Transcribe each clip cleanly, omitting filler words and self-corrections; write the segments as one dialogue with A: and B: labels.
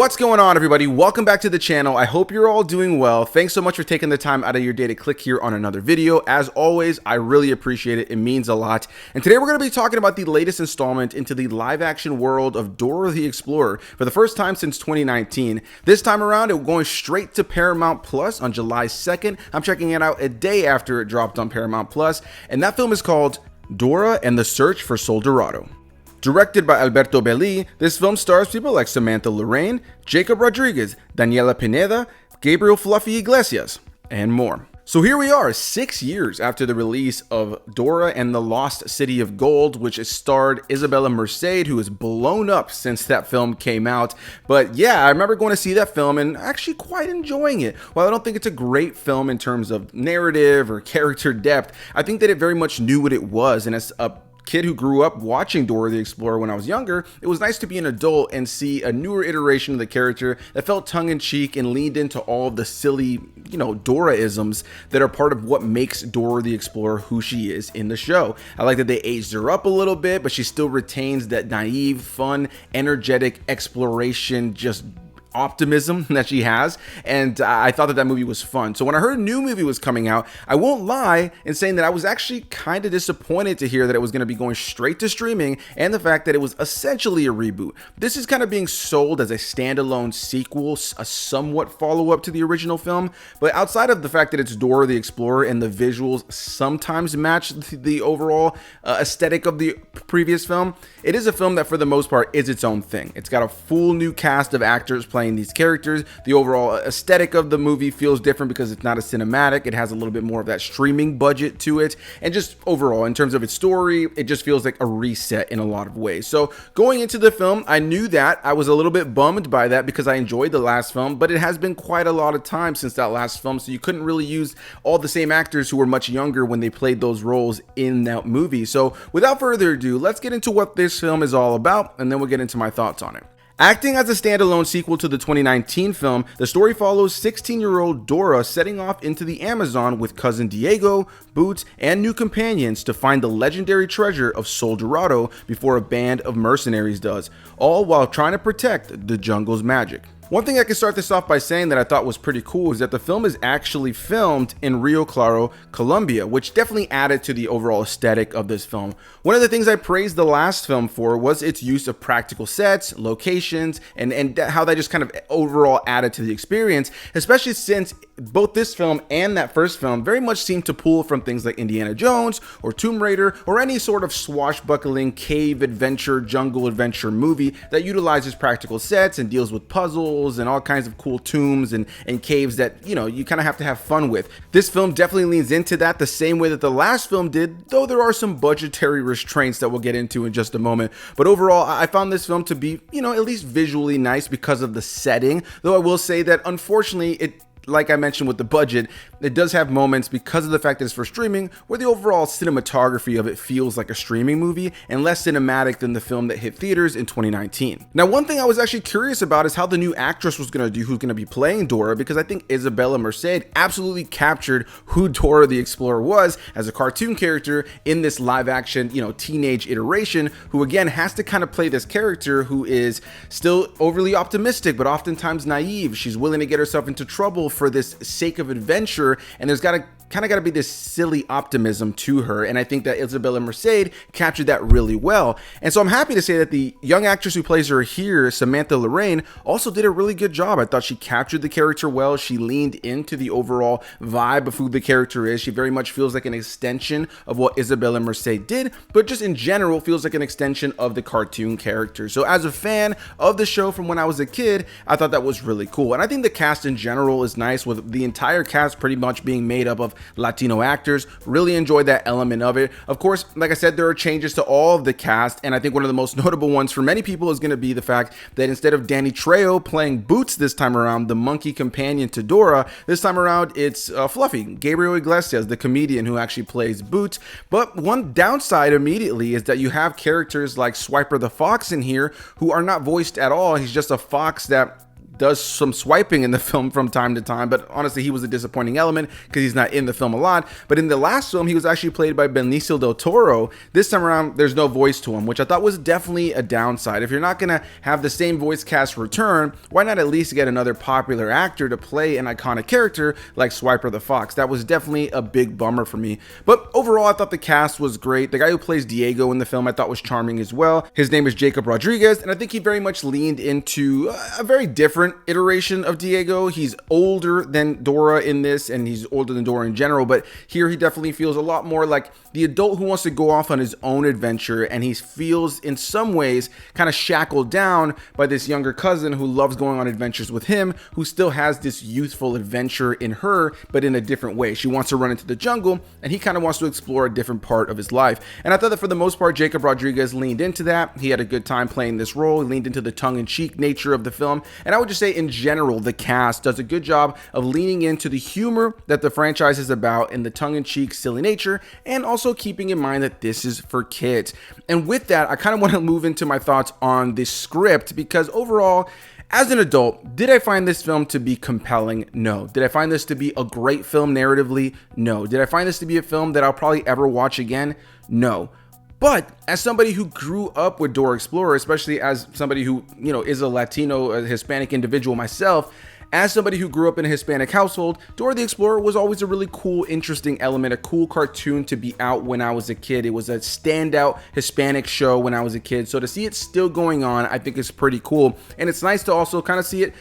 A: What's going on, everybody? Welcome back to the channel. I hope you're all doing well. Thanks so much for taking the time out of your day to click here on another video. As always, I really appreciate it. It means a lot. And today we're going to be talking about the latest installment into the live action world of Dora the Explorer for the first time since 2019. This time around, it's going straight to Paramount Plus on July 2nd. I'm checking it out a day after it dropped on Paramount Plus, and that film is called Dora and the Search for Sol Dorado. Directed by Alberto Belli, this film stars people like Samantha, Lorraine, Jacob Rodriguez, Daniela Pineda, Gabriel Fluffy Iglesias, and more. So here we are, 6 years after the release of Dora and the Lost City of Gold, which has starred Isabella Merced, who has blown up since that film came out. But yeah, I remember going to see that film and actually quite enjoying it. While I don't think it's a great film in terms of narrative or character depth, I think that it very much knew what it was, and as a kid who grew up watching Dora the Explorer when I was younger, it was nice to be an adult and see a newer iteration of the character that felt tongue-in-cheek and leaned into all of the silly, Dora-isms that are part of what makes Dora the Explorer who she is in the show. I like that they aged her up a little bit, but she still retains that naive, fun, energetic exploration, just optimism that she has, and I thought that movie was fun. So when I heard a new movie was coming out, I won't lie in saying that I was actually kind of disappointed to hear that it was going to be going straight to streaming, and the fact that it was essentially a reboot. This is kind of being sold as a standalone sequel, a somewhat follow-up to the original film, but outside of the fact that it's Dora the Explorer and the visuals sometimes match the overall aesthetic of the previous film, it is a film that for the most part is its own thing. It's got a full new cast of actors playing these characters. The overall aesthetic of the movie feels different because it's not a cinematic. It has a little bit more of that streaming budget to it, and just overall in terms of its story, it just feels like a reset in a lot of ways. So going into the film, I knew that. I was a little bit bummed by that because I enjoyed the last film, but it has been quite a lot of time since that last film, so you couldn't really use all the same actors who were much younger when they played those roles in that movie. So without further ado, let's get into what this film is all about, and then we'll get into my thoughts on it. Acting as a standalone sequel to the 2019 film, the story follows 16-year-old Dora setting off into the Amazon with cousin Diego, Boots, and new companions to find the legendary treasure of Sol Dorado before a band of mercenaries does, all while trying to protect the jungle's magic. One thing I can start this off by saying that I thought was pretty cool is that the film is actually filmed in Rio Claro, Colombia, which definitely added to the overall aesthetic of this film. One of the things I praised the last film for was its use of practical sets, locations, and how that just kind of overall added to the experience, especially since both this film and that first film very much seem to pull from things like Indiana Jones or Tomb Raider or any sort of swashbuckling cave adventure, jungle adventure movie that utilizes practical sets and deals with puzzles and all kinds of cool tombs and caves that, you kind of have to have fun with. This film definitely leans into that the same way that the last film did, though there are some budgetary restraints that we'll get into in just a moment. But overall, I found this film to be, at least visually nice because of the setting, though I will say that unfortunately, like I mentioned with the budget, it does have moments because of the fact that it's for streaming where the overall cinematography of it feels like a streaming movie and less cinematic than the film that hit theaters in 2019. Now, one thing I was actually curious about is how the new actress was going to do who's going to be playing Dora, because I think Isabella Merced absolutely captured who Dora the Explorer was as a cartoon character in this live action, teenage iteration, who again has to kind of play this character who is still overly optimistic but oftentimes naive. She's willing to get herself into trouble for this sake of adventure, and there's got to be this silly optimism to her, and I think that Isabella Merced captured that really well. And so I'm happy to say that the young actress who plays her here, Samantha Lorraine, also did a really good job. I thought she captured the character well. She leaned into the overall vibe of who the character is. She very much feels like an extension of what Isabella Merced did, but just in general feels like an extension of the cartoon character. So as a fan of the show from when I was a kid, I thought that was really cool. And I think the cast in general is nice, with the entire cast pretty much being made up of Latino actors. Really enjoyed that element of it. Of course, like I said, there are changes to all of the cast, and I think one of the most notable ones for many people is going to be the fact that instead of Danny Trejo playing Boots this time around, the monkey companion to Dora, this time around it's Fluffy, Gabriel Iglesias, the comedian who actually plays Boots. But one downside immediately is that you have characters like Swiper the Fox in here who are not voiced at all. He's just a fox that does some swiping in the film from time to time, but honestly, he was a disappointing element because he's not in the film a lot. But in the last film, he was actually played by Benicio del Toro. This time around, there's no voice to him, which I thought was definitely a downside. If you're not gonna have the same voice cast return, why not at least get another popular actor to play an iconic character like Swiper the Fox? That was definitely a big bummer for me. But overall, I thought the cast was great. The guy who plays Diego in the film I thought was charming as well. His name is Jacob Rodriguez, and I think he very much leaned into a very different iteration of Diego. He's older than Dora in this, and he's older than Dora in general, but here he definitely feels a lot more like the adult who wants to go off on his own adventure, and he feels in some ways kind of shackled down by this younger cousin who loves going on adventures with him, who still has this youthful adventure in her, but in a different way. She wants to run into the jungle, and he kind of wants to explore a different part of his life. And I thought that for the most part, Jacob Rodriguez leaned into that. He had a good time playing this role. He leaned into the tongue-in-cheek nature of the film. And I would just say in general, the cast does a good job of leaning into the humor that the franchise is about and the tongue-in-cheek silly nature, and also keeping in mind that this is for kids. And with that, I kind of want to move into my thoughts on the script, because overall, as an adult, did I find this film to be compelling? No. Did I find this to be a great film narratively? No. Did I find this to be a film that I'll probably ever watch again? No. But as somebody who grew up with Dora Explorer, especially as somebody who, is a Latino, a Hispanic individual myself, as somebody who grew up in a Hispanic household, Dora the Explorer was always a really cool, interesting element, a cool cartoon to be out when I was a kid. It was a standout Hispanic show when I was a kid. So to see it still going on, I think is pretty cool. And it's nice to also kind of see it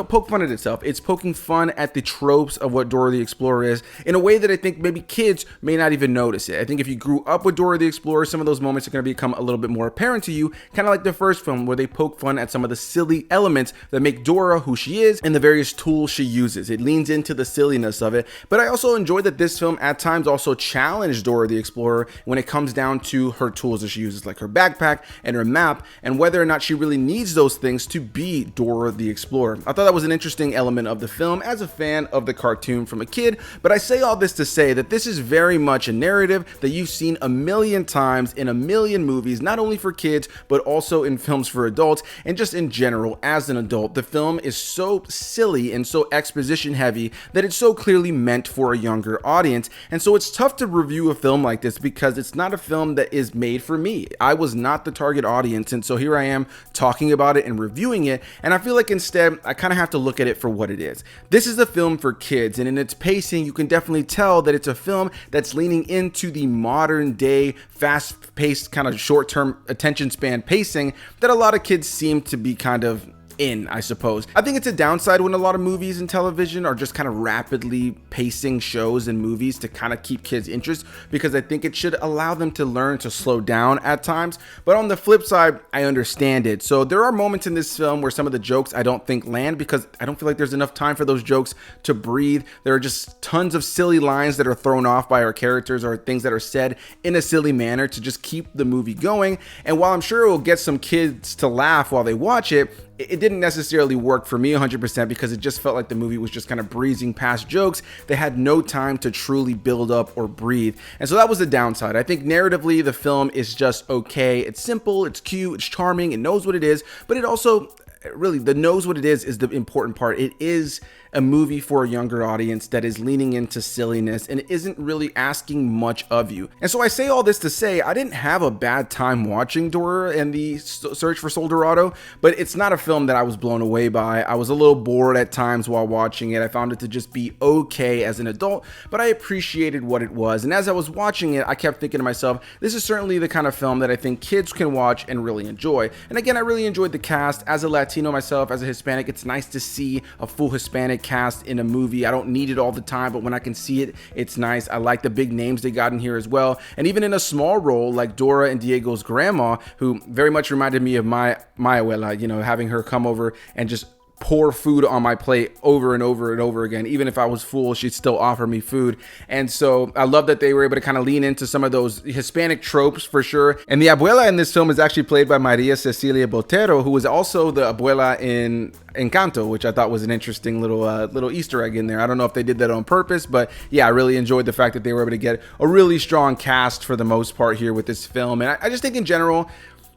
A: poke fun at itself. It's poking fun at the tropes of what Dora the Explorer is in a way that I think maybe kids may not even notice it. I think if you grew up with Dora the Explorer, some of those moments are going to become a little bit more apparent to you, kind of like the first film where they poke fun at some of the silly elements that make Dora who she is and the various tools she uses. It leans into the silliness of it, but I also enjoyed that this film at times also challenged Dora the Explorer when it comes down to her tools that she uses, like her backpack and her map, and whether or not she really needs those things to be Dora the Explorer. I thought that was an interesting element of the film as a fan of the cartoon from a kid, but I say all this to say that this is very much a narrative that you've seen a million times in a million movies, not only for kids, but also in films for adults, and just in general, as an adult, the film is so silly and so exposition heavy that it's so clearly meant for a younger audience. And so it's tough to review a film like this because it's not a film that is made for me. I was not the target audience, and so here I am talking about it and reviewing it, and I feel like instead I kind of have to look at it for what it is. This is a film for kids, and in its pacing, you can definitely tell that it's a film that's leaning into the modern day, fast-paced, kind of short-term attention span pacing that a lot of kids seem to be kind of in, I suppose. I think it's a downside when a lot of movies and television are just kind of rapidly pacing shows and movies to kind of keep kids' interest, because I think it should allow them to learn to slow down at times. But on the flip side, I understand it. So there are moments in this film where some of the jokes I don't think land, because I don't feel like there's enough time for those jokes to breathe. There are just tons of silly lines that are thrown off by our characters, or things that are said in a silly manner to just keep the movie going. And while I'm sure it will get some kids to laugh while they watch it, it didn't necessarily work for me 100%, because it just felt like the movie was just kind of breezing past jokes. They had no time to truly build up or breathe. And so that was the downside. I think narratively, the film is just okay. It's simple, it's cute, it's charming, it knows what it is, but it also really, the knows what it is the important part. It is a movie for a younger audience that is leaning into silliness and isn't really asking much of you. And so I say all this to say I didn't have a bad time watching Dora and the Search for Sol Dorado, but it's not a film that I was blown away by. I was a little bored at times while watching it. I found it to just be okay as an adult, but I appreciated what it was. And as I was watching it, I kept thinking to myself, this is certainly the kind of film that I think kids can watch and really enjoy. And again, I really enjoyed the cast. As a Latino myself, as a Hispanic, it's nice to see a full Hispanic cast in a movie. I don't need it all the time, but when I can see it, it's nice. I like the big names they got in here as well. And even in a small role like Dora and Diego's grandma, who very much reminded me of my abuela, having her come over and just pour food on my plate over and over and over again. Even if I was full, she'd still offer me food. And so I love that they were able to kind of lean into some of those Hispanic tropes for sure. And the abuela in this film is actually played by Maria Cecilia Botero, who was also the abuela in Encanto, which I thought was an interesting little Easter egg in there. I don't know if they did that on purpose, but yeah, I really enjoyed the fact that they were able to get a really strong cast for the most part here with this film. And I just think in general,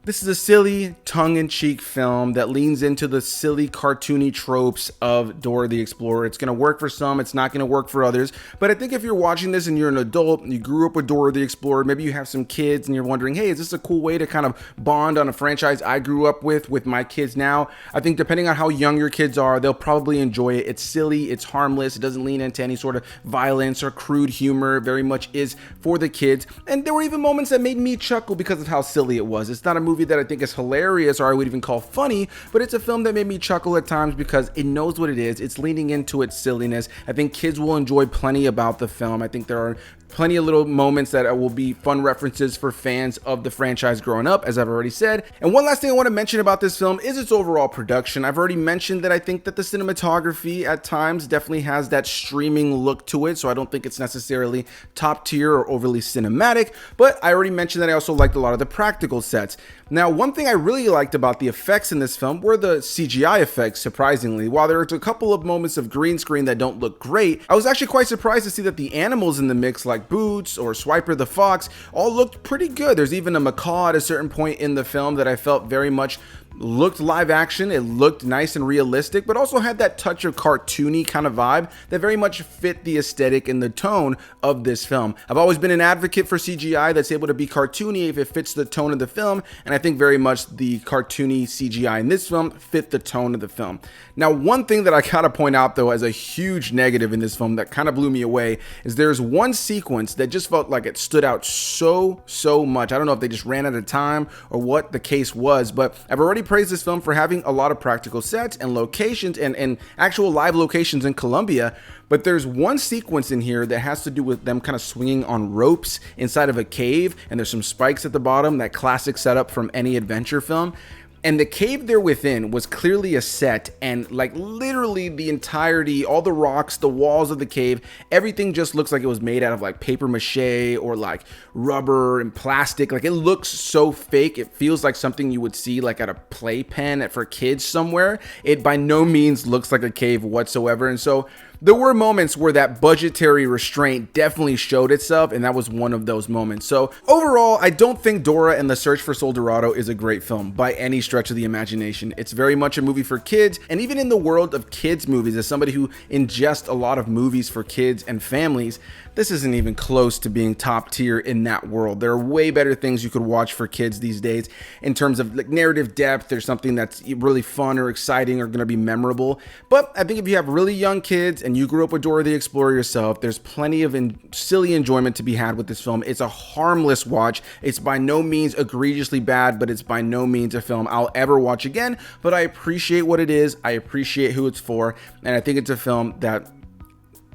A: This is a silly, tongue-in-cheek film that leans into the silly, cartoony tropes of Dora the Explorer. It's going to work for some, it's not going to work for others. But I think if you're watching this and you're an adult, you grew up with Dora the Explorer, maybe you have some kids and you're wondering, hey, is this a cool way to kind of bond on a franchise I grew up with my kids now? I think depending on how young your kids are, they'll probably enjoy it. It's silly, it's harmless, it doesn't lean into any sort of violence or crude humor. It very much is for the kids. And there were even moments that made me chuckle because of how silly it was. It's not a movie that I think is hilarious or I would even call funny, but it's a film that made me chuckle at times because it knows what it is. It's leaning into its silliness. I think kids will enjoy plenty about the film. I think there are plenty of little moments that will be fun references for fans of the franchise growing up, as I've already said. And one last thing I want to mention about this film is its overall production. I've already mentioned that I think that the cinematography at times definitely has that streaming look to it, so I don't think it's necessarily top tier or overly cinematic, but I already mentioned that I also liked a lot of the practical sets. Now, one thing I really liked about the effects in this film were the CGI effects, surprisingly. While there are a couple of moments of green screen that don't look great, I was actually quite surprised to see that the animals in the mix, like Boots or Swiper the Fox, all looked pretty good. There's even a macaw at a certain point in the film that I felt very much looked live action. It looked nice and realistic, but also had that touch of cartoony kind of vibe that very much fit the aesthetic and the tone of this film. I've always been an advocate for CGI that's able to be cartoony if it fits the tone of the film, and I think very much the cartoony CGI in this film fit the tone of the film. Now, one thing that I gotta point out though as a huge negative in this film that kind of blew me away is there's one sequence that just felt like it stood out so much. I don't know if they just ran out of time or what the case was, but I've already praised this film for having a lot of practical sets and locations and actual live locations in Colombia. But there's one sequence in here that has to do with them kind of swinging on ropes inside of a cave, and there's some spikes at the bottom, that classic setup from any adventure film. And the cave they're within was clearly a set, and like literally the entirety, all the rocks, the walls of the cave, everything just looks like it was made out of like paper mache or like rubber and plastic. Like it looks so fake. It feels like something you would see like at a playpen for kids somewhere. It by no means looks like a cave whatsoever. And so there were moments where that budgetary restraint definitely showed itself, and that was one of those moments. So overall, I don't think Dora and the Search for Sol Dorado is a great film by any stretch of the imagination. It's very much a movie for kids, and even in the world of kids movies, as somebody who ingests a lot of movies for kids and families, this isn't even close to being top tier in that world. There are way better things you could watch for kids these days in terms of like narrative depth. There's something that's really fun or exciting or going to be memorable. But I think if you have really young kids and you grew up with Dora the Explorer yourself, there's plenty of silly enjoyment to be had with this film. It's a harmless watch. It's by no means egregiously bad, but it's by no means a film I'll ever watch again. But I appreciate what it is. I appreciate who it's for. And I think it's a film that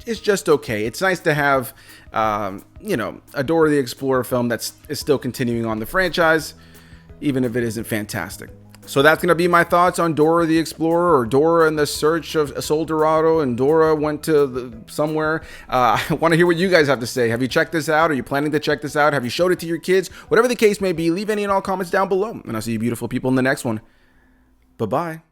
A: it's just okay. It's nice to have, a Dora the Explorer film is still continuing on the franchise, even if it isn't fantastic. So that's going to be my thoughts on Dora the Explorer, or Dora and the Search of Sol Dorado, and Dora went to somewhere. I want to hear what you guys have to say. Have you checked this out? Are you planning to check this out? Have you showed it to your kids? Whatever the case may be, leave any and all comments down below. And I'll see you beautiful people in the next one. Bye-bye.